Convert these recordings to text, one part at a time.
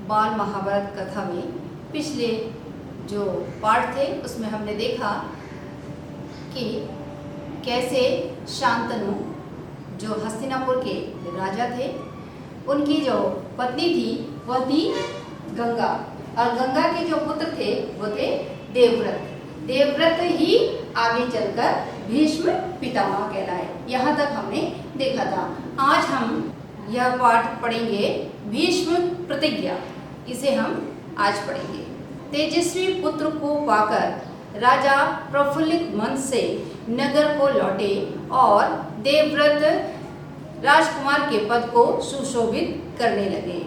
बाल महाभारत कथा में पिछले जो पार्ट थे उसमें हमने देखा कि कैसे शांतनु जो हस्तिनापुर के राजा थे, उनकी जो पत्नी थी वह थी गंगा, और गंगा के जो पुत्र थे वो थे देवव्रत। देवव्रत ही आगे चलकर भीष्म पितामह कहलाए। यहाँ तक हमने देखा था। आज हम यह पाठ पढ़ेंगे भीष्म प्रतिज्ञा, इसे हम आज पढ़ेंगे। तेजस्वी पुत्र को पाकर राजा प्रफुल्लित मन से नगर को लौटे और देवव्रत राजकुमार के पद को सुशोभित करने लगे।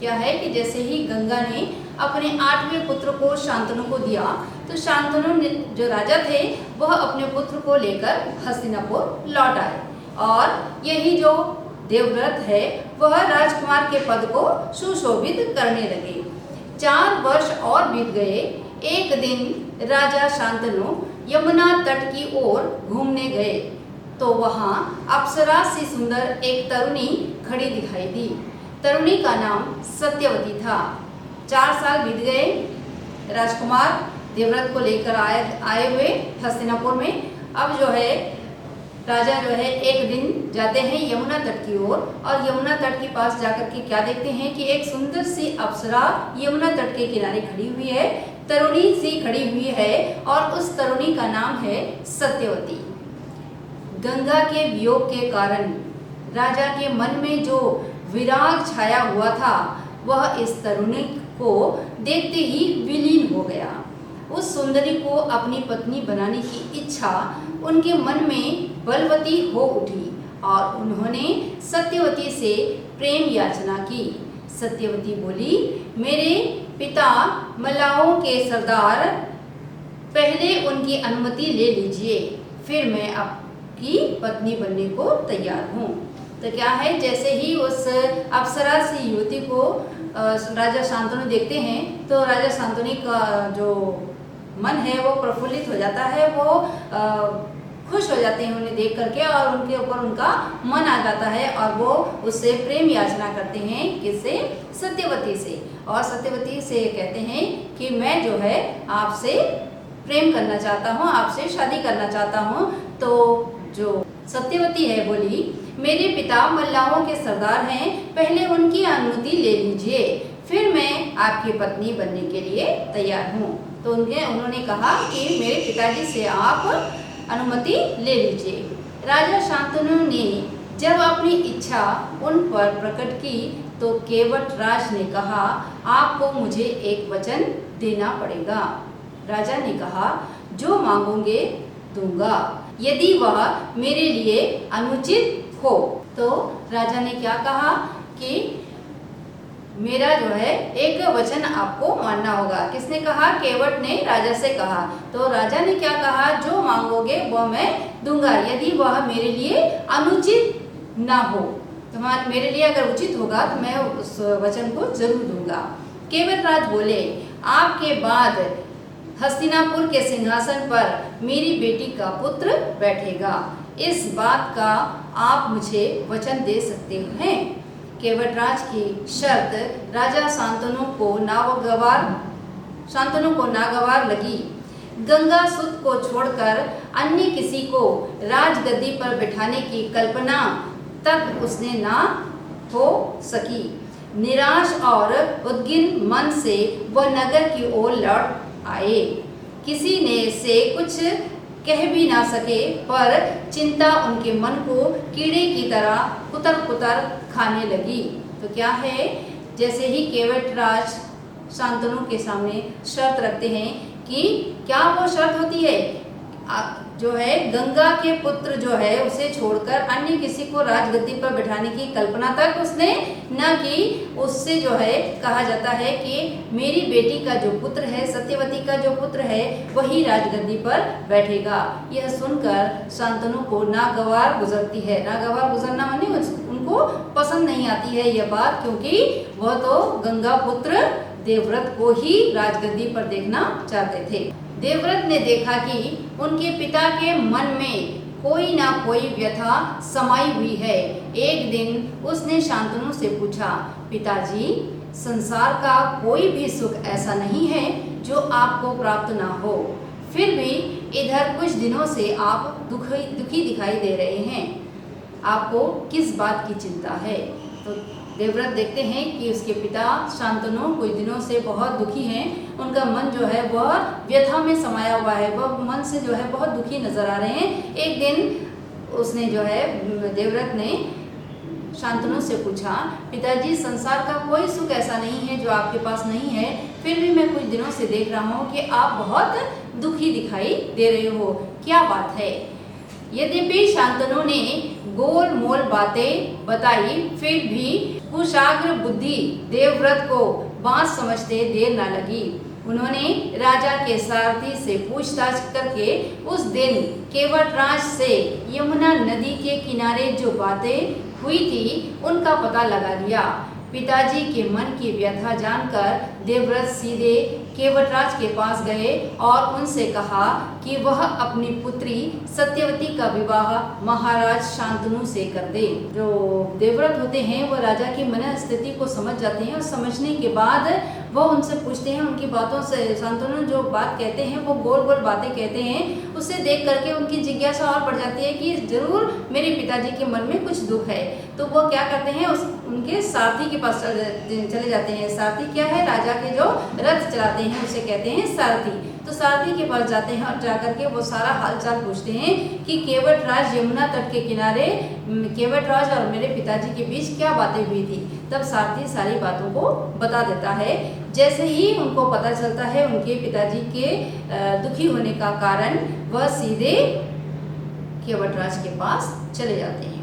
क्या है कि जैसे ही गंगा ने अपने 8वें पुत्र को शांतनु को दिया, तो शांतनु जो राजा थे वह अपने पुत्र को लेकर हस्तिनापुर लौट आए, और यही जो देवव्रत है वह राजकुमार के पद को सुशोभित करने लगे। 4 वर्ष और बीत गए। एक दिन राजा शांतनु यमुना तट की ओर घूमने गए तो वहां अप्सरा सी सुंदर एक तरुणी खड़ी दिखाई दी। तरुणी का नाम सत्यवती था। 4 साल बीत गए। राजकुमार देवव्रत को लेकर आए हुए हस्तिनापुर में। अब जो है राजा जो है एक दिन जाते हैं यमुना तट की ओर, और यमुना तट के पास जाकर के क्या देखते हैं कि एक सुंदर सी अप्सरा यमुना तट के किनारे खड़ी हुई है, तरुणी सी खड़ी हुई है, और उस तरुणी का नाम है सत्यवती। गंगा के वियोग के कारण राजा के मन में जो विराग छाया हुआ था वह इस तरुणी को देखते ही विलीन हो गया। उस सुंदरी को अपनी पत्नी बनाने की इच्छा उनके मन में बलवती हो उठी और उन्होंने सत्यवती से प्रेम याचना की। सत्यवती बोली, मेरे पिता मल्लाहों के सरदार, पहले उनकी अनुमति ले लीजिए, फिर मैं आपकी पत्नी बनने को तैयार हूँ। तो क्या है, जैसे ही उस अप्सरा सी युवती को राजा शांतनु देखते हैं तो राजा शांतनु का जो मन है वो प्रफुल्लित हो जाता है, वो खुश हो जाते हैं उन्हें देख करके, और उनके ऊपर उनका मन आ जाता है और वो उससे प्रेम याचना करते हैं। किससे? सत्यवती से। और सत्यवती से कहते हैं कि मैं जो है आपसे प्रेम करना चाहता हूँ, आपसे शादी करना चाहता हूँ। तो जो सत्यवती है बोली, मेरे पिता मल्लाहों के सरदार हैं, पहले उनकी अनुमति ले लीजिए, फिर मैं आपकी पत्नी बनने के लिए तैयार हूँ। तो उन्होंने कहा कि मेरे पिताजी से आप अनुमति ले लीजिए। राजा शांतनु ने जब अपनी इच्छा उन पर प्रकट की तो केवटराज ने कहा, आपको मुझे एक वचन देना पड़ेगा। राजा ने कहा, जो मांगोगे दूंगा, यदि वह मेरे लिए अनुचित हो। तो राजा ने क्या कहा कि मेरा जो है एक वचन आपको मानना होगा। किसने कहा? केवट ने राजा से कहा। तो राजा ने क्या कहा? जो मांगोगे वह मैं दूंगा, यदि वह मेरे लिए अनुचित ना हो। तो मेरे लिए अगर उचित होगा तो मैं उस वचन को जरूर दूंगा। केवटराज बोले, आपके बाद हस्तिनापुर के सिंहासन पर मेरी बेटी का पुत्र बैठेगा, इस बात का आप मुझे वचन दे सकते हैं। केवटराज की शर्त राजा शांतनु को नागवार लगी। गंगा सुत को छोड़कर अन्य किसी को राजगद्दी पर बिठाने की कल्पना तक उसने ना हो सकी। निराश और उद्गिन मन से वह नगर की ओर लौट आए। किसी ने से कुछ कह भी ना सके, पर चिंता उनके मन को कीड़े की तरह कुतर खाने लगी। तो क्या है, जैसे ही केवटराज शांतनु के सामने शर्त रखते हैं कि क्या वो शर्त होती है, जो है गंगा के पुत्र जो है उसे छोड़कर अन्य किसी को राजगद्दी पर बैठाने की कल्पना तक उसने न की। उससे जो है कहा जाता है कि मेरी बेटी का जो पुत्र है, सत्यवती का जो पुत्र है, वही राजगद्दी पर बैठेगा। यह सुनकर शांतनु को नागवार गुजरती है। नागवार गुजरना माने उनको पसंद नहीं आती है यह बात, क्योंकि वह तो गंगा पुत्र देवव्रत को ही राजगद्दी पर देखना चाहते थे। देवव्रत ने देखा कि उनके पिता के मन में कोई ना कोई व्यथा समाई हुई है। एक दिन उसने शांतनु से पूछा, पिताजी संसार का कोई भी सुख ऐसा नहीं है जो आपको प्राप्त ना हो, फिर भी इधर कुछ दिनों से आप दुखी दिखाई दे रहे हैं। आपको किस बात की चिंता है? तो देवव्रत देखते हैं कि उसके पिता शांतनु कुछ दिनों से बहुत दुखी हैं। उनका मन जो है वह व्यथा में समाया हुआ है, वह मन से जो है बहुत दुखी नजर आ रहे हैं। एक दिन उसने जो है देवव्रत ने शांतनु से पूछा, पिताजी संसार का कोई सुख ऐसा नहीं है जो आपके पास नहीं है, फिर भी मैं कुछ दिनों से देख रहा हूँ कि आप बहुत दुखी दिखाई दे रहे हो, क्या बात है? यद्यपि शांतनु ने गोल मोल बातें बताई, फिर भी कुशाग्र बुद्धि देवव्रत को बात समझते देर न लगी। उन्होंने राजा के सारथी से पूछताछ करके उस दिन केवटराज से यमुना नदी के किनारे जो बातें हुई थी उनका पता लगा लिया। पिताजी के मन की व्यथा जानकर देवव्रत सीधे केवटराज के पास गए और उनसे कहा कि वह अपनी पुत्री सत्यवती का विवाह महाराज शांतनु से कर दे। जो देवव्रत होते हैं वो राजा की मन स्थिति को समझ जाते हैं और समझने के बाद वो उनसे पूछते हैं, उनकी बातों से शांतनु जो बात कहते हैं वो गोल गोल बातें कहते हैं, उसे देख करके उनकी जिज्ञासा और बढ़ जाती है कि जरूर मेरे पिताजी के मन में कुछ दुख है। तो वो क्या करते हैं, उनके सारथी के पास चले जाते हैं। सारथी क्या है? राजा के जो रथ चलाते हैं उसे कहते हैं सारथी। तो सारथी के पास जाते हैं और जाकर के वो सारा हालचाल पूछते हैं कि केवटराज यमुना तट के किनारे केवटराज और मेरे पिताजी के बीच क्या बातें हुई थी। तब सारथी सारी बातों को बता देता है। जैसे ही उनको पता चलता है उनके पिताजी के दुखी होने का कारण, वह सीधे केवटराज के पास चले जाते हैं।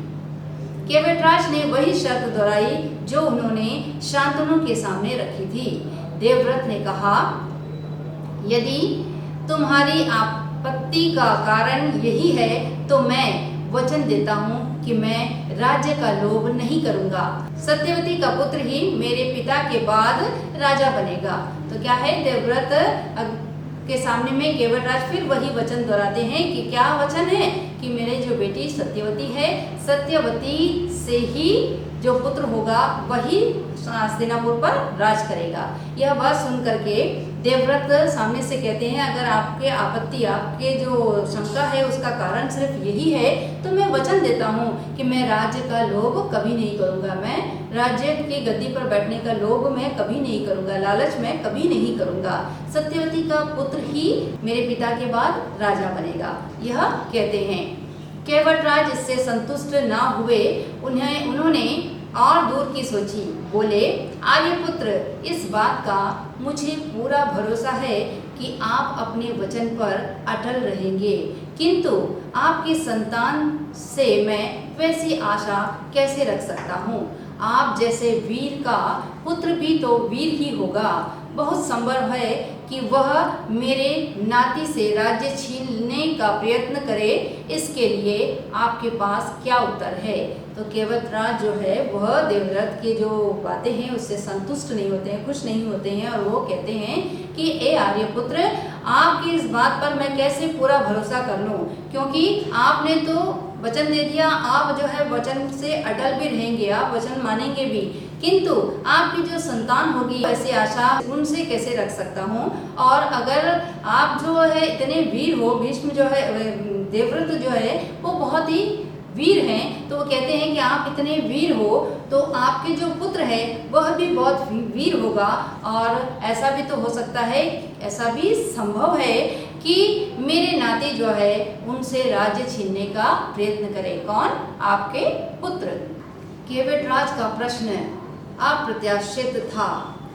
केवटराज ने वही शर्त दोहराई जो उन्होंने शांतनु के सामने रखी थी। देवव्रत ने कहा, यदि तुम्हारी आपत्ति का कारण यही है तो मैं वचन देता हूँ कि मैं राज्य का लोभ नहीं करूँगा। सत्यवती का पुत्र ही मेरे पिता के बाद राजा बनेगा। तो क्या है, देवव्रत के सामने में केवटराज फिर वही वचन दोहराते हैं कि क्या वचन है कि मेरे जो बेटी सत्यवती है, सत्यवती से ही जो पुत्र होगा वही हस्तिनापुर पर राज करेगा। यह बात सुन करके देवव्रत सामने से कहते हैं, अगर आपके आपत्ति, आपके जो शंका है उसका कारण सिर्फ यही है तो मैं वचन देता हूँ कि मैं राज्य का लोभ कभी नहीं करूँगा। मैं राज्य की गद्दी पर बैठने का लोभ मैं कभी नहीं करूँगा, लालच मैं कभी नहीं करूँगा। सत्यवती का पुत्र ही मेरे पिता के बाद राजा बनेगा, यह कहते हैं। केवटराज इससे संतुष्ट ना हुए, उन्होंने और दूर की सोची। बोले, आर्यपुत्र, इस बात का मुझे पूरा भरोसा है कि आप अपने वचन पर अटल रहेंगे, किंतु आपकी संतान से मैं वैसी आशा कैसे रख सकता हूँ? आप जैसे वीर का पुत्र भी तो वीर ही होगा। बहुत संभव है कि वह मेरे नाती से राज्य छीनने का प्रयत्न करे। इसके लिए आपके पास क्या उत्तर है? तो केवटराज जो है वह देवव्रत के जो बातें हैं उससे संतुष्ट नहीं होते हैं, खुश नहीं होते हैं, और वो कहते हैं कि ए आर्यपुत्र, आपकी इस बात पर मैं कैसे पूरा भरोसा कर लूँ, क्योंकि आपने तो वचन दे दिया, आप जो है वचन से अटल भी रहेंगे, आप वचन मानेंगे भी, किंतु आपकी जो संतान होगी ऐसी आशा उनसे कैसे रख सकता हूँ? और अगर आप जो है इतने वीर हो, भीष्म जो है, देवव्रत जो है वो बहुत ही वीर हैं, तो वो कहते हैं कि आप इतने वीर हो तो आपके जो पुत्र है वह भी बहुत वीर होगा। और ऐसा भी तो हो सकता है, ऐसा भी संभव है कि मेरे नाती जो है उनसे राज्य छीनने का प्रयत्न करे। कौन? आपके पुत्र। केवटराज का प्रश्न अप्रत्याशित था,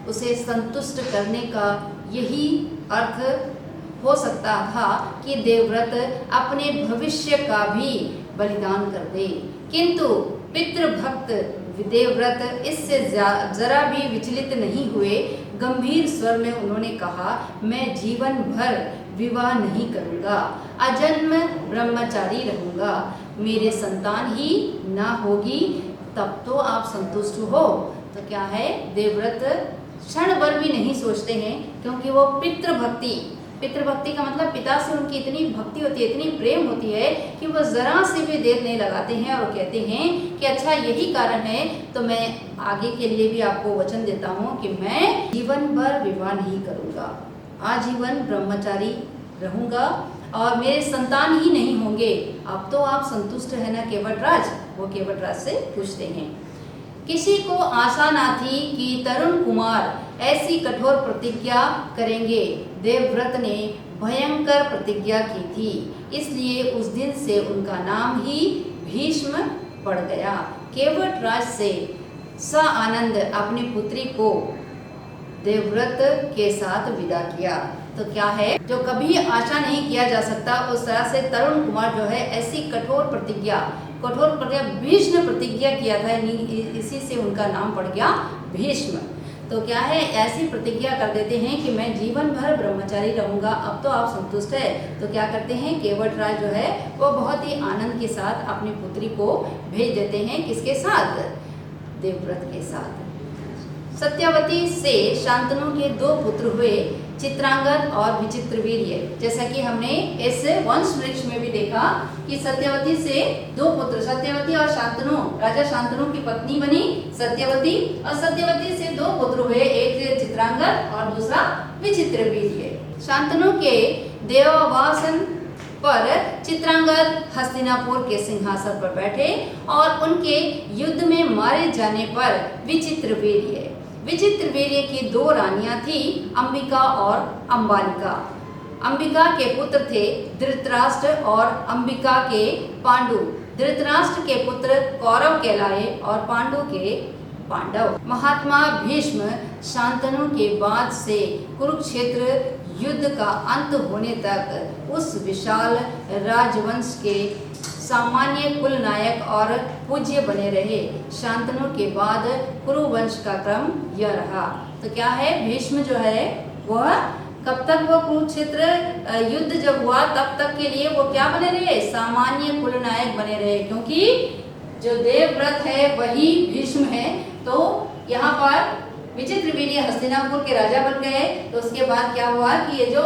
उसे संतुष्ट करने का यही अर्थ हो सकता था कि देवव्रत अपने भविष्य का भी बलिदान कर दे, किंतु पितृभक्त देवव्रत इससे जरा भी विचलित नहीं हुए। गंभीर स्वर में उन्होंने कहा, मैं जीवन भर विवाह नहीं करूँगा, अजन्म ब्रह्मचारी रहूँगा, मेरे संतान ही ना होगी तब तो आप संतुष्ट हो। तो क्या है, देवव्रत क्षण भर भी नहीं सोचते हैं, क्योंकि वो पितृभक्ति पितृभक्ति का मतलब पिता से उनकी इतनी भक्ति होती है, इतनी प्रेम होती है कि वो ज़रा से भी देर नहीं लगाते हैं और कहते हैं कि अच्छा यही कारण है तो मैं आगे के लिए भी आपको वचन देता हूँ कि मैं जीवन भर विवाह नहीं करूँगा, आजीवन ब्रह्मचारी रहूँगा और मेरे संतान ही नहीं होंगे। अब तो आप संतुष्ट है ना केवटराज? वो केवटराज से पूछते हैं। किसी को आशा ना थी कि तरुण कुमार ऐसी कठोर प्रतिज्ञा करेंगे। देवव्रत ने भयंकर प्रतिज्ञा की थी, इसलिए उस दिन से उनका नाम ही भीष्म पड़ गया। केवटराज से सआनंद अपनी पुत्री को देवव्रत के साथ विदा किया। तो क्या है, जो कभी आशा नहीं किया जा सकता उस तरह से तरुण कुमार जो है ऐसी कठोर प्रतिज्ञा भीष्म प्रतिज्ञा किया था, इसी से उनका नाम पड़ गया भीष्म। तो क्या है, ऐसी प्रतिज्ञा कर देते हैं कि मैं जीवन भर ब्रह्मचारी रहूंगा। अब तो आप संतुष्ट है? तो क्या करते हैं, केवटराज जो है वो बहुत ही आनंद के साथ अपनी पुत्री को भेज देते हैं। किसके साथ? देवव्रत के साथ। सत्यवती से शांतनु के 2 पुत्र हुए, चित्रांगद और विचित्रवीर्य। जैसा कि हमने इस वंश वृक्ष में भी देखा कि सत्यवती से 2 पुत्र, सत्यवती और शांतनु, राजा शांतनु की पत्नी बनी सत्यवती, और सत्यवती से 2 पुत्र हुए, एक चित्रांगद और दूसरा विचित्रवीर्य। शांतनु के देवावासन पर चित्रांगद हस्तिनापुर के सिंहासन पर बैठे और उनके युद्ध में मारे जाने पर विचित्रवीर्य की 2 रानियां थी, अंबिका और अंबालिका। अंबिका के पुत्र थे धृतराष्ट्र और अंबिका के पांडु। धृतराष्ट्र के पुत्र कौरव कहलाए और पांडु के पांडव। महात्मा भीष्म शांतनु के बाद से कुरुक्षेत्र युद्ध का अंत होने तक उस विशाल राजवंश के सामान्य कुल नायक और पूज्य बने रहे। शांतनु के बाद कुरुवंश का क्रम यह रहा। तो क्या है, भीष्म जो है वह कब तक, वो कुरुक्षेत्र युद्ध जब हुआ तब तक के लिए वो क्या बने रहे? सामान्य कुल नायक बने रहे, क्योंकि जो देवव्रत है वही भीष्म है। तो यहाँ पर विचित्रवीर्य हस्तिनापुर के राजा बन गए। तो उसके बाद क्या हुआ कि ये जो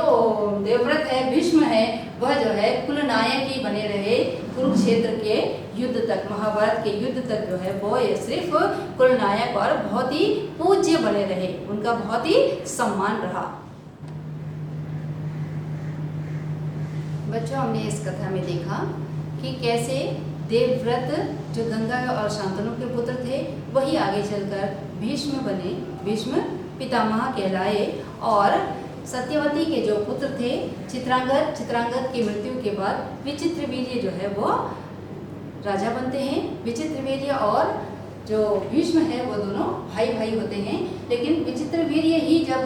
देवव्रत है, भीष्म है, वह जो है कुल नायक ही बने रहे कुरुक्षेत्र के युद्ध तक, महाभारत के युद्ध तक जो है वो ये सिर्फ कुल नायक और बहुत ही पूज्य बने रहे, उनका बहुत ही सम्मान रहा। बच्चों, हमने इस कथा में देखा कि कैसे देवव्रत जो गंगा और शांतनु के पुत्र थे वही आगे चलकर भीष्म बने, भीष्म पितामह कहलाए। और सत्यवती के जो पुत्र थे चित्रांगद की मृत्यु के बाद विचित्रवीर्य जो है वो राजा बनते हैं। विचित्रवीर्य और जो भीष्म है वो दोनों भाई भाई होते हैं, लेकिन विचित्रवीर्य ही जब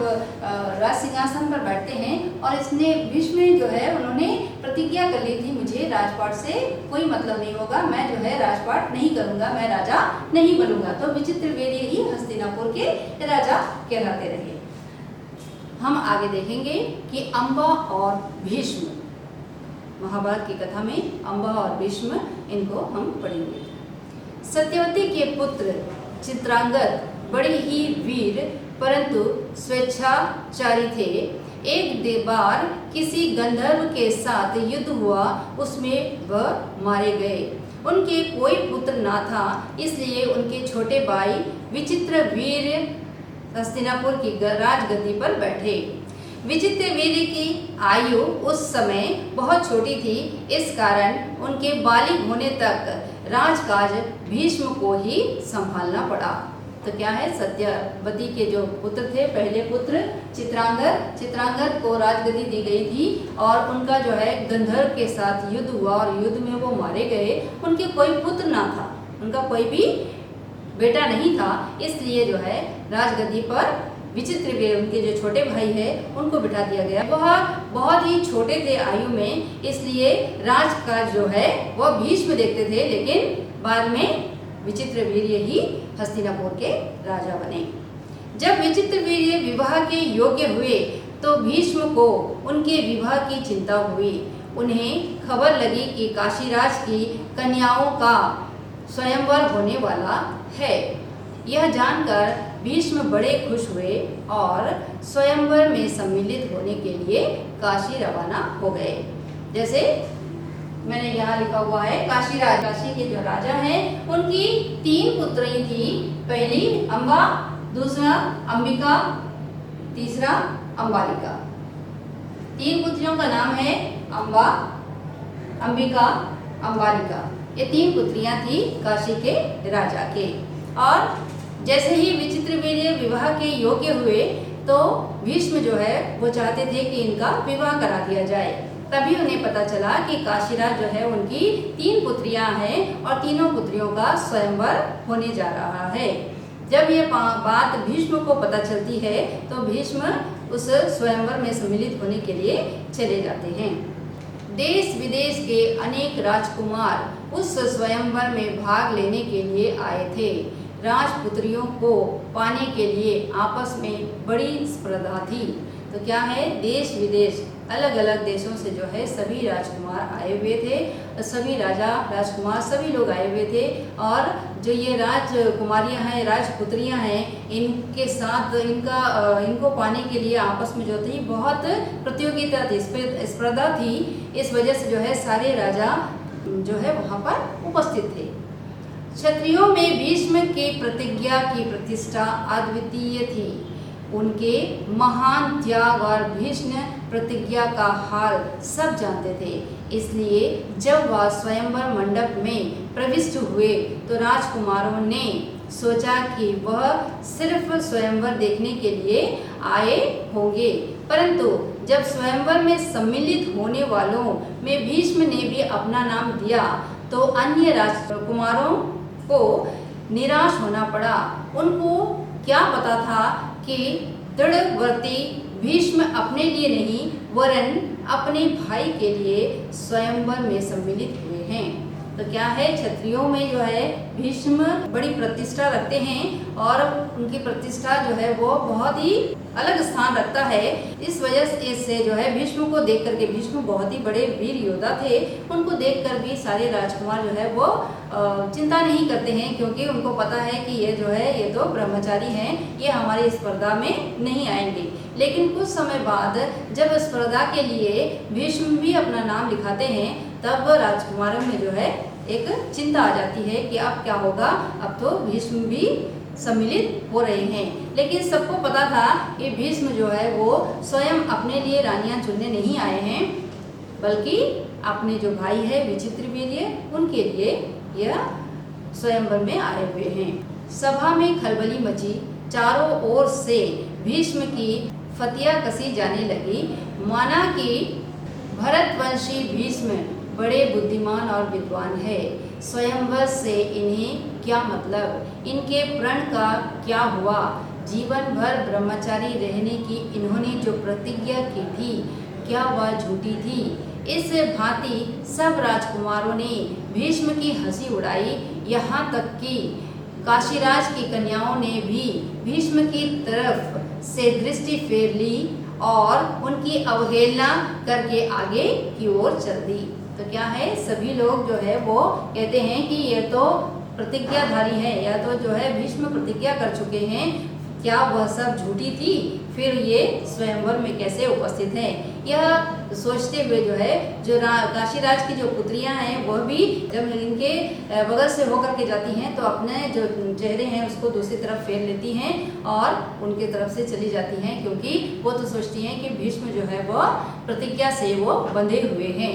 राज सिंहासन पर बैठते हैं और इसने भीष्म जो है उन्होंने प्रतिज्ञा कर ली थी, मुझे राजपाट से कोई मतलब नहीं होगा, मैं जो है राजपाट नहीं करूंगा, मैं राजा नहीं बनूंगा। तो विचित्रवीर्य ही हस्तिनापुर के राजा कहलाते रहे। हम आगे देखेंगे कि अम्बा और भीष्म, महाभारत की कथा में अम्बा और भीष्म, इनको हम पढ़ेंगे। सत्यवती के पुत्र चित्रांगद बड़े ही वीर परंतु स्वेच्छाचारी थे। एक बार किसी गंधर्व के साथ युद्ध हुआ, उसमें वह मारे गए। उनके कोई पुत्र ना था, इसलिए उनके छोटे भाई विचित्रवीर्य हस्तिनापुर की राजगद्दी पर बैठे। विचित्रवीर्य की आयु उस समय बहुत छोटी थी, इस कारण उनके बालिग होने तक राजकाज भीष्म को ही संभालना पड़ा। तो क्या है, सत्यवती के जो पुत्र थे, पहले पुत्र चित्रांगद को राजगद्दी दी गई थी और उनका जो है गंधर्व के साथ युद्ध हुआ और युद्ध में वो मारे गए। उनके कोई पुत्र ना था, उनका कोई भी बेटा नहीं था, इसलिए जो है राजगद्दी पर विचित्रवीर्य, उनके जो छोटे भाई है, उनको बिठा दिया गया। वह बहुत ही छोटे थे आयु में, इसलिए राजकाज जो है वह भीष्म देखते थे, लेकिन बाद में विचित्रवीर्य ही हस्तिनापुर के राजा बने। जब विचित्रवीर्य विवाह के योग्य हुए तो भीष्म को उनके विवाह की चिंता हुई। उन्हें खबर लगी कि काशीराज की कन्याओं का स्वयंवर होने वाला है। यह जानकर भीष्म बड़े खुश हुए और स्वयंवर में सम्मिलित होने के लिए काशी रवाना हो गए। जैसे मैंने यहाँ लिखा हुआ है, काशीराज, काशी के जो राजा हैं उनकी 3 पुत्री थी। पहली अम्बा, दूसरा अंबिका, तीसरा अंबालिका। 3 पुत्रियों का नाम है अम्बा, अंबिका, अंबालिका। ये 3 पुत्रियां थी काशी के राजा के। और जैसे ही विचित्रवीर्य विवाह के योग्य हुए तो भीष्म जो है वो चाहते थे कि इनका विवाह करा दिया जाए। तभी उन्हें पता चला कि काशीराज जो है उनकी 3 पुत्रियां हैं और तीनों पुत्रियों का स्वयंवर होने जा रहा है। जब ये बात भीष्म को पता चलती है तो भीष्म उस स्वयंवर में सम्मिलित होने के लिए चले जाते हैं। देश विदेश के अनेक राजकुमार उस स्वयंवर में भाग लेने के लिए आए थे। राजपुत्रियों को पाने के लिए आपस में बड़ी स्पर्धा थी। तो क्या है, देश विदेश अलग अलग देशों से जो है सभी राजकुमार आए हुए थे, सभी राजा राजकुमार सभी लोग आए हुए थे। और जो ये राजकुमारियां हैं, राजपुत्रियां हैं, इनके साथ इनको पाने के लिए आपस में जो थी बहुत प्रतियोगिता थी, स्पर्धा थी। इस वजह से जो है सारे राजा जो है वहाँ पर उपस्थित थे। क्षत्रियों में भीष्म की प्रतिज्ञा की प्रतिष्ठा अद्वितीय थी। उनके महान त्याग और भीष्म प्रतिज्ञा का हाल सब जानते थे। इसलिए जब वह स्वयंवर मंडप में प्रविष्ट हुए तो राजकुमारों ने सोचा कि वह सिर्फ स्वयंवर देखने के लिए आए होंगे, परंतु जब स्वयंवर में सम्मिलित होने वालों में भीष्म ने भी अपना नाम दिया तो अन्य राजकुमारों को निराश होना पड़ा। उनको क्या पता था कि दृढ़व्रती भीष्म अपने लिए नहीं वरन अपने भाई के लिए स्वयंवर में सम्मिलित हुए हैं। तो क्या है, क्षत्रियों में जो है भीष्म बड़ी प्रतिष्ठा रखते हैं और उनकी प्रतिष्ठा जो है वो बहुत ही अलग स्थान रखता है। इस वजह से जो है भीष्म को देख करके, भीष्म बहुत ही बड़े वीर योद्धा थे, उनको देखकर भी सारे राजकुमार जो है वो चिंता नहीं करते हैं, क्योंकि उनको पता है कि ये जो है ये तो ब्रह्मचारी हैं, ये हमारी स्पर्धा में नहीं आएंगे। लेकिन कुछ समय बाद जब स्पर्धा के लिए भीष्म भी अपना नाम लिखाते हैं तब राजकुमारों में जो है एक चिंता आ जाती है कि अब क्या होगा, अब तो भीष्म भी सम्मिलित हो रहे हैं। लेकिन सबको पता था कि भीष्म जो है वो स्वयं अपने लिए रानियां चुनने नहीं आए हैं, बल्कि अपने जो भाई है विचित्रवीर्य उनके लिए यह स्वयंवर में आए हुए हैं। सभा में खलबली मची, चारों ओर से भीष्म की फतिया कसी जाने लगी। माना कि भरतवंशी भीष्म बड़े बुद्धिमान और विद्वान है, स्वयंवर से इन्हें क्या मतलब, इनके प्रण का क्या हुआ, जीवन भर ब्रह्मचारी रहने की इन्होंने जो प्रतिज्ञा की थी क्या वह झूठी थी। इस भांति सब राजकुमारों ने भीष्म की हंसी उड़ाई, यहाँ तक कि काशीराज की कन्याओं ने भी भीष्म की तरफ से दृष्टि फेर ली और उनकी अवहेलना करके आगे की ओर चल दी। तो क्या है, सभी लोग जो है वो कहते हैं कि ये तो प्रतिज्ञाधारी है, या तो जो है भीष्म प्रतिज्ञा कर चुके हैं, क्या वह सब झूठी थी, फिर ये स्वयंवर में कैसे उपस्थित है। यह सोचते हुए जो है जो काशीराज की जो पुत्रियां हैं वह भी जब इनके बगल से होकर के जाती हैं तो अपने जो चेहरे हैं उसको दूसरी तरफ फेर लेती हैं और उनके तरफ से चली जाती हैं, क्योंकि वो तो सोचती हैं कि भीष्म जो है वह प्रतिज्ञा से वो बंधे हुए हैं।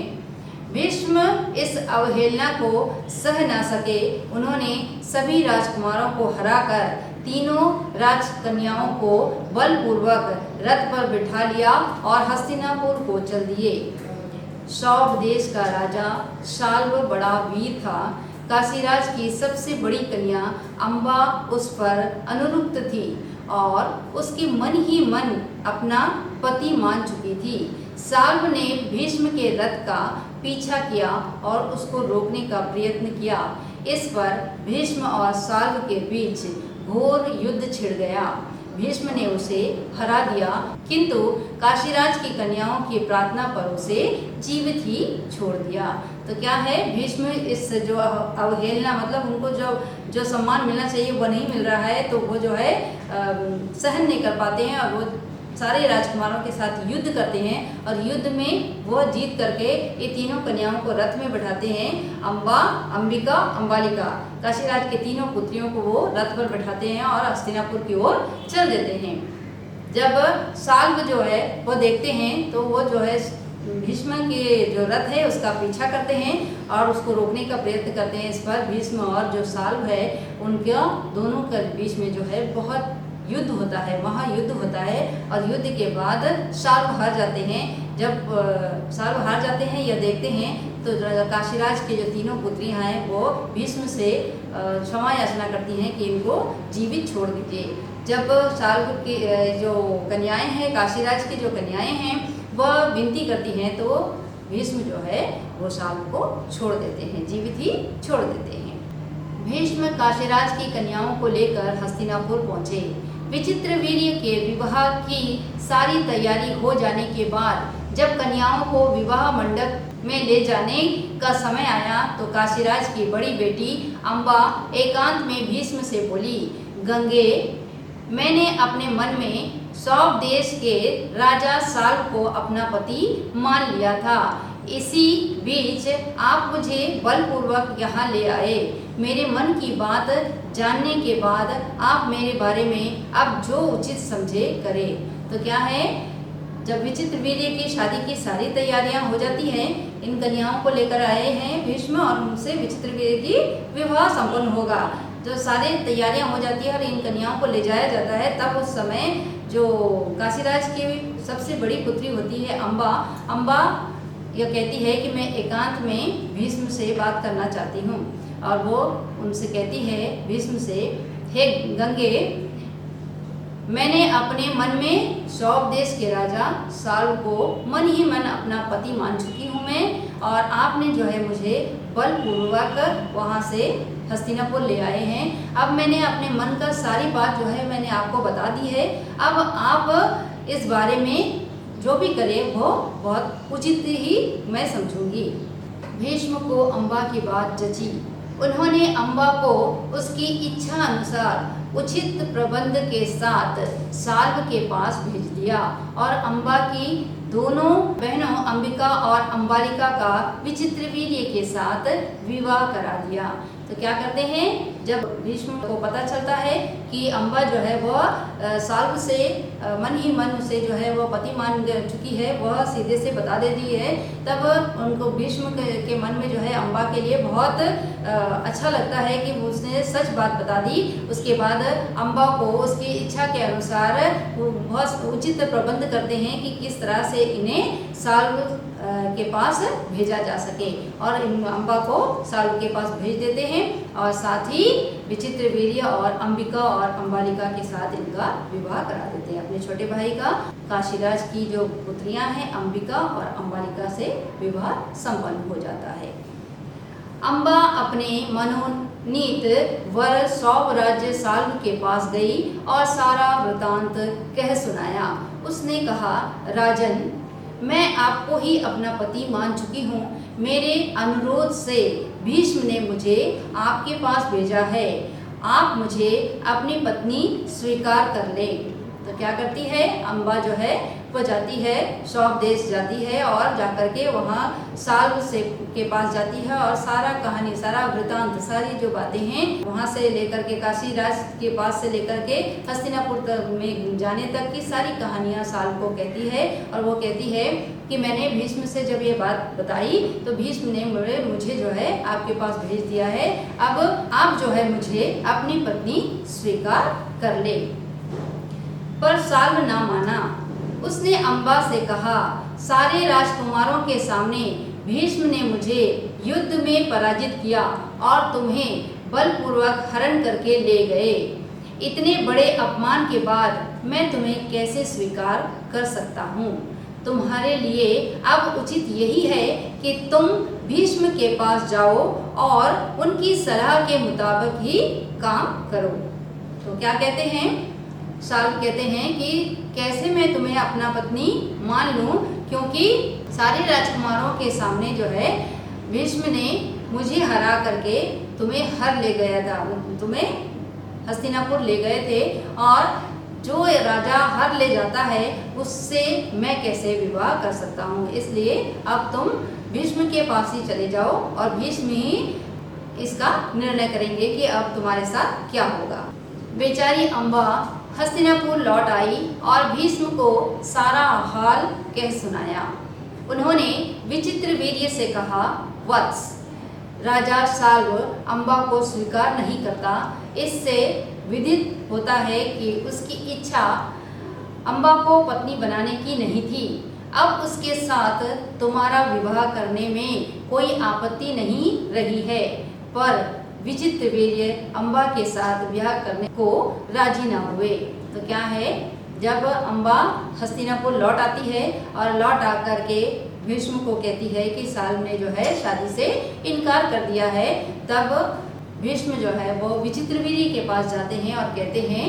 भीष्म इस अवहेलना को सह न सके, उन्होंने सभी राजकुमारों को हराकर तीनों राजकन्याओं को बलपूर्वक रथ पर बिठा लिया और हस्तिनापुर को चल दिए। सौभ देश का राजा शाल्व बड़ा वीर था। काशीराज की सबसे बड़ी कन्या अम्बा उस पर अनुरक्त थी और उसकी मन ही मन अपना पति मान चुकी थी। शाल्व ने भीष्म के रथ का पीछा किया और उसको रोकने का प्रयत्न किया। इस पर भीष्म और शाल्व के बीच घोर युद्ध छिड़ गया। भीष्म ने उसे हरा दिया, किंतु काशीराज की कन्याओं की प्रार्थना पर उसे जीवित ही छोड़ दिया। तो क्या है, भीष्म इस जो अवहेलना मतलब उनको जो सम्मान मिलना चाहिए वो नहीं मिल रहा है, तो वो जो है सहन नहीं कर पाते हैं और वो सारे राजकुमारों के साथ युद्ध करते हैं और युद्ध में वो जीत करके ये तीनों कन्याओं को रथ में बैठाते हैं। अम्बा, अंबिका, अंबालिका, काशीराज के तीनों पुत्रियों को वो रथ पर बैठाते हैं और हस्तिनापुर की ओर चल देते हैं। जब साल्व जो है वो देखते हैं तो वो जो है भीष्म के जो रथ है उसका पीछा करते हैं और उसको रोकने का प्रयत्न करते हैं। इस पर भीष्म और जो साल्व है उनके दोनों के बीच में जो है बहुत युद्ध होता है, महायुद्ध होता है और युद्ध के बाद साल्व हार जाते हैं। जब साल्व हार जाते हैं या देखते हैं तो काशीराज के जो तीनों पुत्रियां हैं वो भीष्म से क्षमा याचना करती हैं कि इनको जीवित छोड़ दीजिए। जब साल्व की जो कन्याएं हैं, काशीराज की जो कन्याएं हैं, वह विनती करती हैं तो भीष्म जो है वो साल्व को छोड़ देते हैं, जीवित ही छोड़ देते हैं। भीष्म काशीराज की कन्याओं को लेकर हस्तिनापुर पहुंचे। विचित्रवीर्य के विवाह की सारी तैयारी हो जाने के बाद जब कन्याओं को विवाह मंडप में ले जाने का समय आया तो काशीराज की बड़ी बेटी अम्बा एकांत में भीष्म से बोली, गंगे, मैंने अपने मन में सौव देश के राजा साल्व को अपना पति मान लिया था। इसी बीच आप मुझे बलपूर्वक यहाँ ले आए। मेरे मन की बात जानने के बाद आप मेरे बारे में अब जो उचित समझे करें। तो क्या है, जब विचित्रवीर्य की शादी की सारी तैयारियां हो जाती हैं, इन कन्याओं को लेकर आए हैं भीष्म और उनसे विचित्रवीर्य की विवाह संपन्न होगा। जो सारी तैयारियां हो जाती है और इन कन्याओं को ले जाया जाता है, तब उस समय जो काशीराज की सबसे बड़ी पुत्री होती है अम्बा यह कहती है कि मैं एकांत में भीष्म से बात करना चाहती हूँ और वो उनसे कहती है भीष्म से, हे गंगे, मैंने अपने मन में सौव देश के राजा साल्व को मन ही मन अपना पति मान चुकी हूँ मैं, और आपने जो है मुझे बलपूर्वक वहाँ से हस्तिनापुर ले आए हैं। अब मैंने अपने मन का सारी बात जो है मैंने आपको बता दी है। अब आप इस बारे में जो भी करें वो बहुत उचित ही मैं समझूंगी। भीष्म को अम्बा की बात जची। उन्होंने अम्बा को उसकी इच्छा अनुसार उचित प्रबंध के साथ साल्व के पास भेज दिया और अम्बा की दोनों बहनों अंबिका और अंबालिका का विचित्रवीर्य के साथ विवाह करा दिया। तो क्या करते हैं, जब भीष्म को पता चलता है कि अम्बा जो है वह साल्व से मन ही मन उसे जो है वह पति मान चुकी है, वह सीधे से बता देती है, तब उनको भीष्म के मन में जो है अम्बा के लिए बहुत अच्छा लगता है कि उसने सच बात बता दी। उसके बाद अम्बा को उसकी इच्छा के अनुसार बहुत उचित प्रबंध करते हैं कि किस तरह से इन्हें साल्व के पास भेजा जा सके, और अम्बा को साल्व के पास भेज देते हैं और साथ ही विचित्रवीर्य और अंबिका और अंबालिका के साथ इनका विवाह करा देते हैं। अपने छोटे भाई का काशीराज की जो पुत्रियां हैं अंबिका और अंबालिका से विवाह संपन्न हो जाता है। अम्बा अपने मनोनीत वर सौव राज्य साल्व के पास गई और सारा वृतांत कह सुनाया। उसने कहा, राजन, मैं आपको ही अपना पति मान चुकी हूँ। मेरे अनुरोध से भीष्म ने मुझे आपके पास भेजा है। आप मुझे अपनी पत्नी स्वीकार कर लें। तो क्या करती है अम्बा जो है वो जाती है, सौव देश जाती है और जाकर के वहाँ साल्व से के पास जाती है और सारा कहानी, सारा वृतांत, सारी जो बातें हैं वहाँ से लेकर के काशीराज के पास से लेकर के हस्तिनापुर में जाने तक की सारी कहानियाँ साल्व को कहती है। और वो कहती है कि मैंने भीष्म से जब ये बात बताई तो भीष्म ने मुझे जो है आपके पास भेज दिया है। अब आप जो है मुझे अपनी पत्नी स्वीकार कर ले। पर साल्व ना माना। उसने अम्बा से कहा, सारे राजकुमारों के सामने भीष्म ने मुझे युद्ध में पराजित किया और तुम्हें बलपूर्वक हरण करके ले गए। इतने बड़े अपमान के बाद मैं तुम्हें कैसे स्वीकार कर सकता हूँ। तुम्हारे लिए अब उचित यही है कि तुम भीष्म के पास जाओ और उनकी सलाह के मुताबिक ही काम करो। तो क्या कहते हैं, साल्व कहते हैं कि कैसे मैं तुम्हें अपना पत्नी मान लूं, क्योंकि सारे राजकुमारों के सामने जो है भीष्म ने मुझे हरा करके तुम्हें हर ले गया था, तुम्हें हस्तिनापुर ले गए थे, और जो राजा हर ले जाता है उससे मैं कैसे विवाह कर सकता हूँ। इसलिए अब तुम भीष्म के पास ही चले जाओ और भीष्म ही इसका निर्णय करेंगे कि अब तुम्हारे साथ क्या होगा। बेचारी अम्बा हस्तिनापुर लौट आई और भीष्म को सारा हाल कह सुनाया। उन्होंने विचित्र वीर्य से कहा, वत्स, राजा साल्व अम्बा को स्वीकार नहीं करता। इससे विदित होता है कि उसकी इच्छा अम्बा को पत्नी बनाने की नहीं थी। अब उसके साथ तुम्हारा विवाह करने में कोई आपत्ति नहीं रही है, पर विचित्र वीर्य अम्बा के साथ विवाह करने को राजी न हुए। तो क्या है, जब अम्बा हस्तिनापुर लौट आती है और लौट आकर के भीष्म को कहती है कि साल ने जो है शादी से इनकार कर दिया है, तब भीष्म जो है वो विचित्रवीर्य के पास जाते हैं और कहते हैं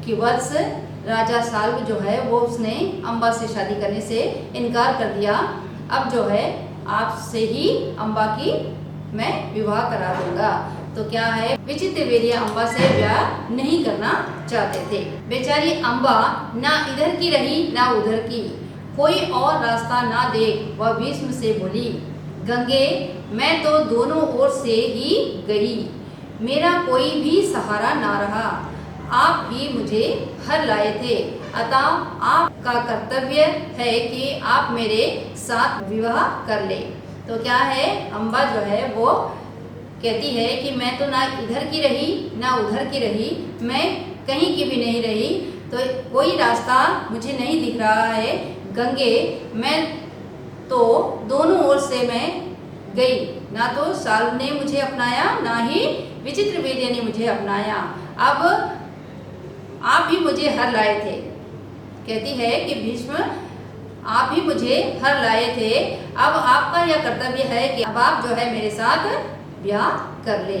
कि वत्स, राजा साल्व जो है वो उसने अम्बा से शादी करने से इनकार कर दिया। अब जो है आपसे ही अम्बा की मैं विवाह करा दूंगा। तो क्या है, विचित्रवीर्य अम्बा से विवाह नहीं करना चाहते थे। बेचारी अम्बा ना इधर की रही ना उधर की, कोई और रास्ता ना देख वह भीष्म से बोली, गंगे, मैं तो दोनों ओर से ही गई, मेरा कोई भी सहारा ना रहा। आप ही मुझे हर लाए थे, अतः आपका कर्तव्य है कि आप मेरे साथ विवाह कर ले। तो क्या है, अम्बा जो है वो कहती है कि मैं तो ना इधर की रही ना उधर की रही, मैं कहीं की भी नहीं रही, तो कोई रास्ता मुझे नहीं दिख रहा है। गंगे, मैं तो दोनों ओर से मैं गई, ना तो साल ने मुझे अपनाया ना ही विचित्रवीर्य ने मुझे अपनाया। अब आप ही मुझे हर लाए थे। कहती है कि भीष्म, आप ही मुझे हर लाए थे, अब आपका यह कर्तव्य है कि अब आप जो है मेरे साथ ब्याह कर ले।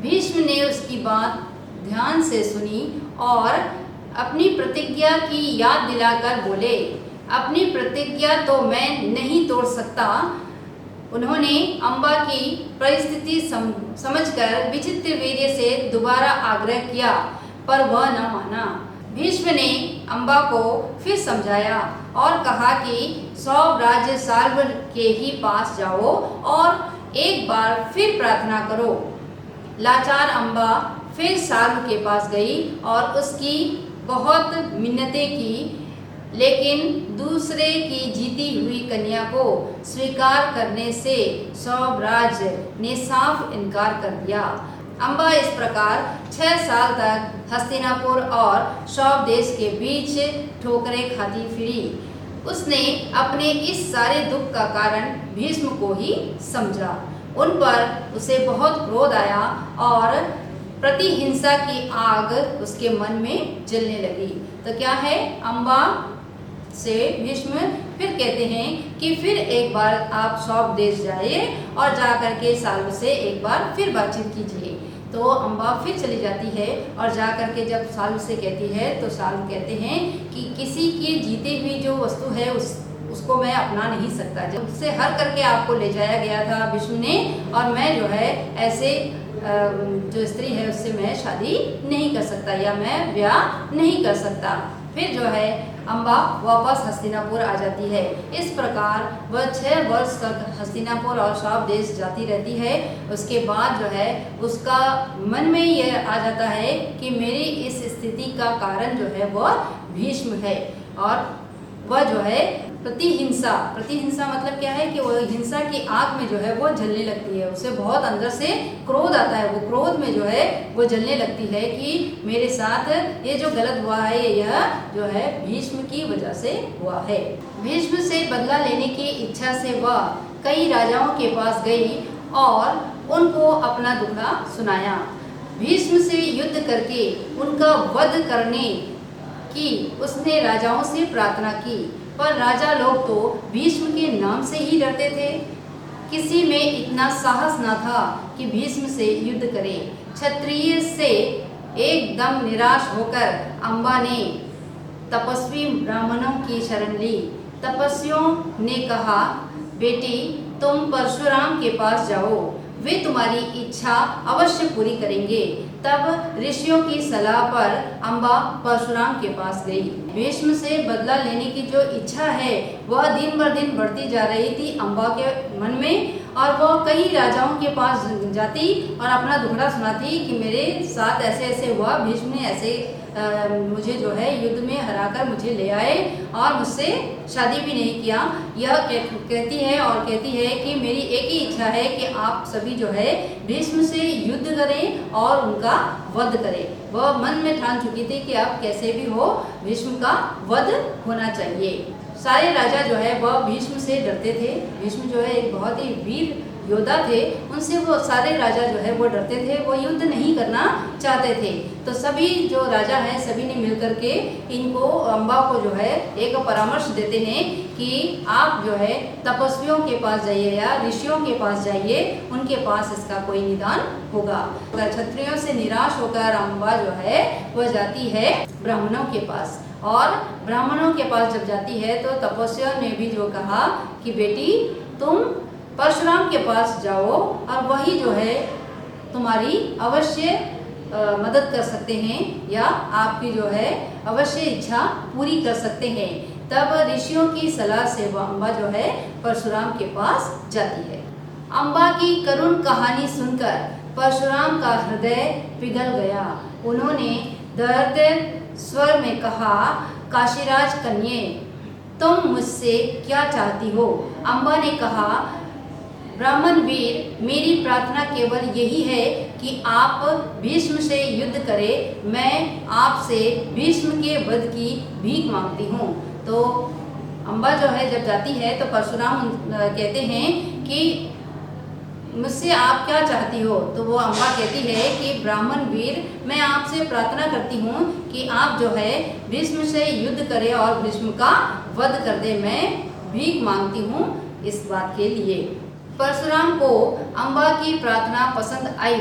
भीष्म ने उसकी बात ध्यान से सुनी और अपनी प्रतिज्ञा की याद दिलाकर बोले, अपनी प्रतिज्ञा तो मैं नहीं तोड़ सकता। उन्होंने अम्बा की परिस्थिति समझकर विचित्रवीर्य से दोबारा आग्रह किया, पर वह न माना। भीष्म ने अम्बा को फिर समझाया और कहा कि सौराज्य साल्व के ही पास जाओ और एक बार फिर प्रार्थना करो। लाचार अम्बा फिर साल्व के पास गई और उसकी बहुत मिन्नतें की, लेकिन दूसरे की जीती हुई कन्या को स्वीकार करने से सौराज ने साफ इनकार कर दिया। अम्बा इस प्रकार 6 साल तक हस्तिनापुर और सौभ देश के बीच ठोकरें खाती फिरी। उसने अपने इस सारे दुख का कारण भीष्म को ही समझा। उन पर उसे बहुत क्रोध आया और प्रतिहिंसा की आग उसके मन में जलने लगी। तो क्या है, अम्बा से भीष्म फिर कहते हैं कि फिर एक बार आप सौभ देश जाइए और जा करके साल्व से एक बार फिर बातचीत कीजिए। तो अम्बा फिर चली जाती है और जा करके जब साल्व से कहती है तो साल्व कहते हैं कि किसी की जीती हुई जो वस्तु है उसको मैं अपना नहीं सकता। जब उससे हर करके आपको ले जाया गया था विष्णु ने, और मैं जो है ऐसे जो स्त्री है उससे मैं शादी नहीं कर सकता या मैं ब्याह नहीं कर सकता। फिर जो है अम्बा वापस हस्तिनापुर आ जाती है। इस प्रकार वह 6 वर्ष तक हस्तिनापुर और सौभ देश जाती रहती है। उसके बाद जो है उसका मन में यह आ जाता है कि मेरी इस स्थिति का कारण जो है वह भीष्म है, और वह जो है प्रतिहिंसा मतलब क्या है कि वह हिंसा की आग में जो है वो जलने लगती है। उसे बहुत अंदर से क्रोध आता है, वो क्रोध में जो है वो जलने लगती है कि मेरे साथ ये जो गलत हुआ है यह जो है भीष्म की वजह से हुआ है। भीष्म से बदला लेने की इच्छा से वह कई राजाओं के पास गई और उनको अपना दुखड़ा सुनाया। भीष्म से युद्ध करके उनका वध करने की उसने राजाओं से प्रार्थना की, पर राजा लोग तो भीष्म के नाम से ही डरते थे। किसी में इतना साहस न था कि भीष्म से युद्ध करे। क्षत्रिय से एकदम निराश होकर अम्बा ने तपस्वी ब्राह्मणों की शरण ली। तपस्वियों ने कहा, बेटी तुम परशुराम के पास जाओ, वे तुम्हारी इच्छा अवश्य पूरी करेंगे। तब ऋषियों की सलाह पर अम्बा परशुराम के पास गई। भीष्म से बदला लेने की जो इच्छा है वह दिन बर दिन बढ़ती जा रही थी अम्बा के मन में, और वह कई राजाओं के पास जाती और अपना दुखड़ा सुनाती कि मेरे साथ ऐसे ऐसे हुआ, भीष्म ने ऐसे मुझे जो है युद्ध में हराकर मुझे ले आए और मुझसे शादी भी नहीं किया। यह कहती है और कहती है कि मेरी एक ही इच्छा है कि आप सभी जो है भीष्म से युद्ध करें और उनका वध करें। वह मन में ठान चुकी थी कि अब कैसे भी हो भीष्म का वध होना चाहिए। सारे राजा जो है वह भीष्म से डरते थे। भीष्म जो है एक बहुत ही वीर योद्धा थे, उनसे वो सारे राजा जो है वो डरते थे, वो युद्ध नहीं करना चाहते थे। तो सभी जो राजा हैं सभी ने मिलकर के इनको अम्बा को जो है एक परामर्श देते हैं कि आप जो है तपस्वियों के पास जाइए या ऋषियों के पास जाइए, उनके पास इसका कोई निदान होगा। क्षत्रियों से निराश होकर अम्बा जो है वह जाती है ब्राह्मणों के पास, और ब्राह्मणों के पास जब जाती है तो तपस्वियों ने भी जो कहा कि बेटी तुम परशुराम के पास जाओ और वही जो है तुम्हारी अवश्य मदद कर सकते हैं या आपकी जो है अवश्य इच्छा पूरी कर सकते हैं। तब ऋषियों की सलाह से वह अम्बा जो है परशुराम के पास जाती है। अम्बा की करुण कहानी सुनकर परशुराम का हृदय पिघल गया। उन्होंने दर्द स्वर में कहा, काशीराज कन्ये, तुम मुझसे क्या चाहती हो? अम्बा ने कहा, ब्राह्मण वीर, मेरी प्रार्थना केवल यही है कि आप भीष्म से युद्ध करें। मैं आपसे भीष्म के वध की भीख मांगती हूँ। तो अम्बा जो है जब जाती है तो परशुराम कहते हैं कि मुझसे आप क्या चाहती हो? तो वो अम्बा कहती है कि ब्राह्मण वीर, मैं आपसे प्रार्थना करती हूँ कि आप जो है भीष्म से युद्ध करें और भीष्म का वध कर दे। मैं भीख मांगती हूँ इस बात के लिए। परशुराम को अम्बा की प्रार्थना पसंद आई।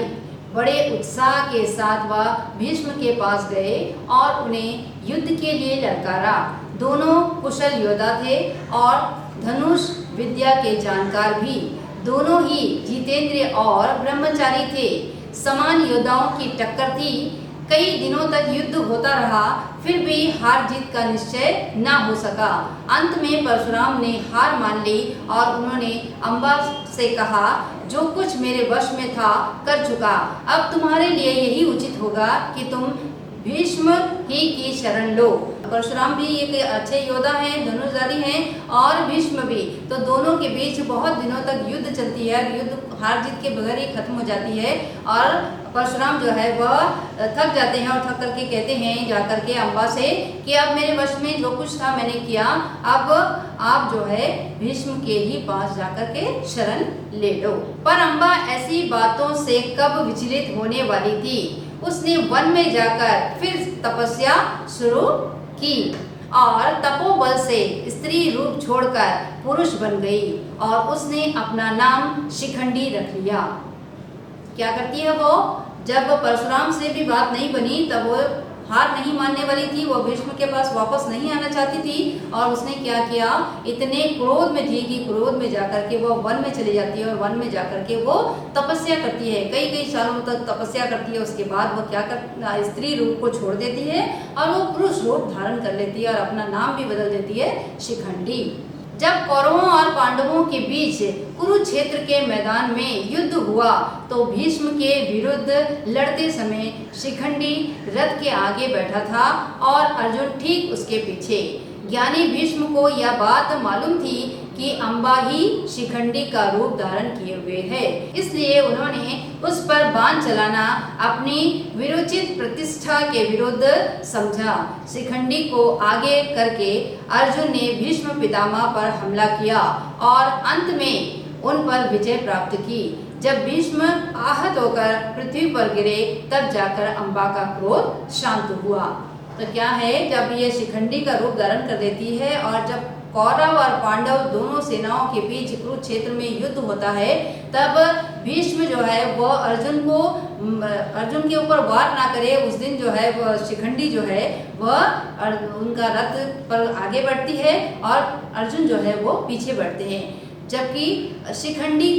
बड़े उत्साह के साथ वह भीष्म के पास गए और उन्हें युद्ध के लिए ललकारा। दोनों कुशल योद्धा थे और धनुष विद्या के जानकार भी। दोनों ही जितेंद्रिय और ब्रह्मचारी थे। समान योद्धाओं की टक्कर थी। कई दिनों तक युद्ध होता रहा, फिर भी हार जीत का निश्चय ना हो सका। अंत में परशुराम ने हार मान ली और उन्होंने अम्बा से कहा, जो कुछ मेरे वश में था कर चुका, अब तुम्हारे लिए यही उचित होगा कि तुम भीष्म ही की शरण लो। परशुराम भी एक अच्छे योद्धा हैं, धनुर्धारी हैं, और भीष्म भी। तो दोनों के बीच बहुत दिनों तक युद्ध चलती है। युद्ध हार जीत के बगैर ही खत्म हो जाती है और परशुराम जो है वह थक जाते हैं और थक करके कहते हैं जाकर के अम्बा से कि अब मेरे वश में जो कुछ था मैंने किया, अब आप जो है भीष्म के ही पास जाकर के शरण ले लो। पर अम्बा ऐसी बातों से कब विचलित होने वाली थी। उसने वन में जाकर फिर तपस्या शुरू की और तपोबल से स्त्री रूप छोड़कर पुरुष बन गई और उसने अपना नाम शिखंडी रख लिया। क्या करती है वो? जब परशुराम से भी बात नहीं बनी तब वो हार नहीं मानने वाली थी। वो भीष्म के पास वापस नहीं आना चाहती थी और उसने क्या किया, इतने क्रोध में थी कि क्रोध में जाकर के वो वन में चली जाती है और वन में जाकर के वो तपस्या करती है। कई कई सालों तक तपस्या करती है। उसके बाद वो क्या कर स्त्री रूप को छोड़ देती है और वो पुरुष रूप धारण कर लेती है और अपना नाम भी बदल देती है शिखंडी। जब कौरवों और पांडवों के बीच कुरुक्षेत्र के मैदान में युद्ध हुआ तो भीष्म के विरुद्ध लड़ते समय शिखंडी रथ के आगे बैठा था और अर्जुन ठीक उसके पीछे। ज्ञानी भीष्म को यह बात मालूम थी कि अम्बा ही शिखंडी का रूप धारण किए हुए है, इसलिए उन्होंने उस पर बाण चलाना अपनी विरोचित प्रतिष्ठा के विरुद्ध समझा। शिखंडी को आगे करके अर्जुन ने भीष्म पितामह पर हमला किया और अंत में उन पर विजय प्राप्त की। जब भीष्म आहत होकर पृथ्वी पर गिरे तब जाकर अम्बा का क्रोध शांत हुआ। तो क्या है, जब ये शिखंडी का रूप धारण कर देती है और जब कौरव और पांडव दोनों सेनाओं के बीच कुरुक्षेत्र में युद्ध होता है तब भीष्म जो है वो अर्जुन के ऊपर वार ना करे। उस दिन जो है वह शिखंडी जो है वह उनका रथ पर आगे बढ़ती है और अर्जुन जो है वो पीछे बढ़ते हैं। जबकि शिखंडी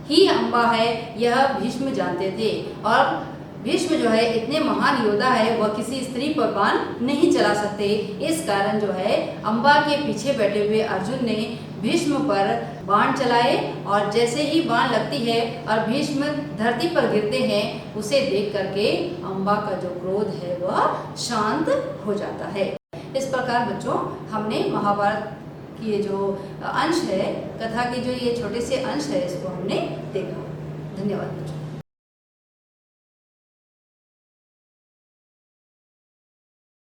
ही अम्बा है यह भीष्म जानते थे। और भीष्म जो है इतने महान योद्धा है, वह किसी स्त्री पर बाण नहीं चला सकते। इस कारण जो है अम्बा के पीछे बैठे हुए अर्जुन ने भीष्म पर बाण चलाए, और जैसे ही बाण लगती है और भीष्म धरती पर गिरते हैं, उसे देख करके अम्बा का जो क्रोध है वह शांत हो जाता है। इस प्रकार बच्चों हमने महाभारत की ये जो अंश है, कथा के जो ये छोटे से अंश है, इसको हमने देखा। धन्यवाद बच्चों।